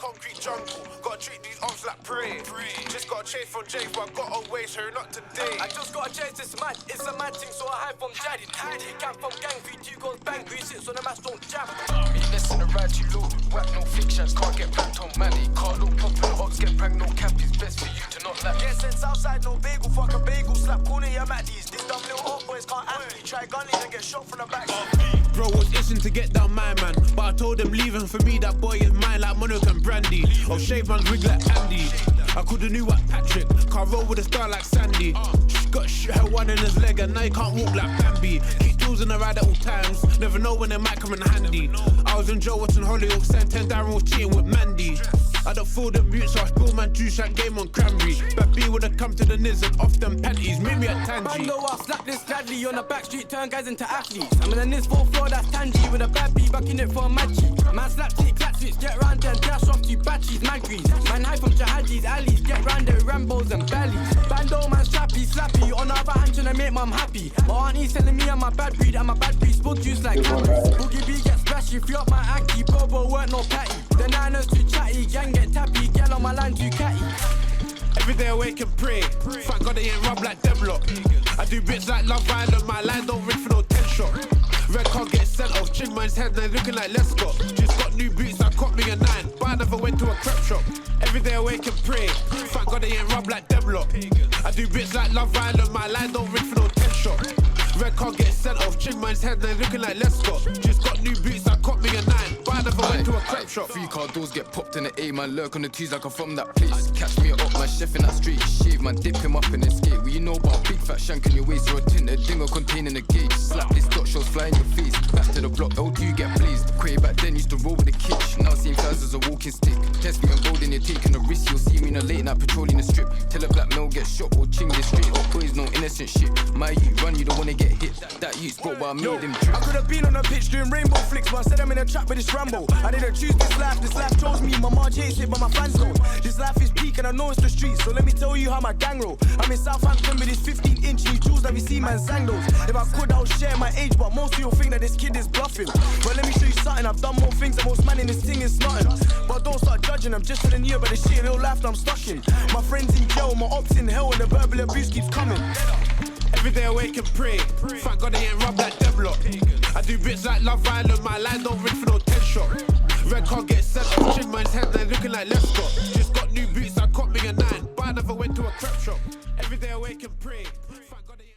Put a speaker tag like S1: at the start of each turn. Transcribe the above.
S1: concrete jungle. Gotta treat these arms like prey. Just got a chase from Jay, but I got away, so not today.
S2: I just got a chase this man, it's a mad thing, so I hide from Jaddy. Camp from gang, 3-2 goes bang, 3-6 on the match, don't jam. Me less than a ride too low, whack no fiction, can't get pranked on Manny. Can't look pop in the ops, get pranked, no cap, it's best for you to not lack. Get sense outside, no bagel, fuck a bagel, slap corner, yeah, Matties. These dumb little old boys can't act me, try gunning and get shot from the back.
S3: Bro was itching to get down my man, but I told him leaving for me, that boy is mine like Monaco and Brandy. Oh, shave man's wig like Andy. I coulda knew what Patrick, can't roll with a star like Sandy. Got shit her one in his leg and now he can't walk like Bambi. Keep tools in the ride at all times, never know when they might come in handy. I was in Joe watching Hollyoaks, and 10 Darren was cheating with Mandy. I don't feel the mute, so I spill my juice like game on cranberry. But B would've come to the niz and off them panties, meet me at Tangy.
S2: Man, know I slap this gladly on the back street, turn guys into athletes. I'm in the niz 4th floor, that's Tangy, with a bad B backing it for a matchy. Man slap tick, clap switch, get round there and dash off to batteries, magries. Man high from Jahadji's alleys, get round there with Rambos and Ballies. Bando man strappy, slappy, on the other hand tryna make mum happy. My auntie's telling me I'm a bad breed, spud juice like Campbell's. Boogie B gets splashy, free up my Aki, Bobo weren't no patty. The Niners too chatty, gang get tappy, girl on my line too catty.
S3: Every day I wake and pray, thank God they ain't rub like Deadlock. I do bits like Love Island, my line don't ring for no 10 shot. Red card gets sent off, chin man's head now looking like Lescott. Just got new boots, I caught me a 9, but I never went to a crep shop. Every day I wake and pray, thank God they ain't rub like Deadlock. I do bits like Love Island, my line don't ring for no 10 shot. Red card gets sent off, chin man's head now looking like Lescott. Just got new boots, I caught me a 9, but I never went to a crep shop.
S4: 3-car doors get popped in the A, man lurk on the T's like I'm from that place. Catch me up, man chef in that street, shave man dip him up and escape. Well, you know about big fat shank in your waist or a tinted dinger containing the gauge. Slap this dot shows fly in your face. Back to the block, L2 get blazed. Quay back then used to roll with the kitch, now seeing flies as a walking stick. Test me on gold and you're taking a risk, you'll see me in a late night patrolling the strip. Tell a black male get shot or ching this straight up, boys no innocent shit. My youth run, you don't wanna get hit. That youth spot where I made him drip.
S2: I could've been on the pitch doing rainbow flicks, but I said I'm in a trap with this Rambo. I didn't choose this life chose me. My Marge hates it, but my fans don't. This life is peak and I know it's the streets, so let me tell you how my gang roll. I'm in Southampton with this 15-inch new jewels that we see man sang those. If I could, I would share my age, but most of you think that this kid is bluffing. But let me show you something, I've done more things than most man in this thing is nothing. But don't start judging, I'm just telling you about the shit in real life that I'm stuck in. My friends in jail, my ops in hell, and the verbal abuse keeps coming.
S3: Every day I wake and pray, thank God they ain't rub like Deadlock. I do bits like Love Island, my line don't ring for no 10 shot. Red card gets sent off, chin man's head now looking like Lescott.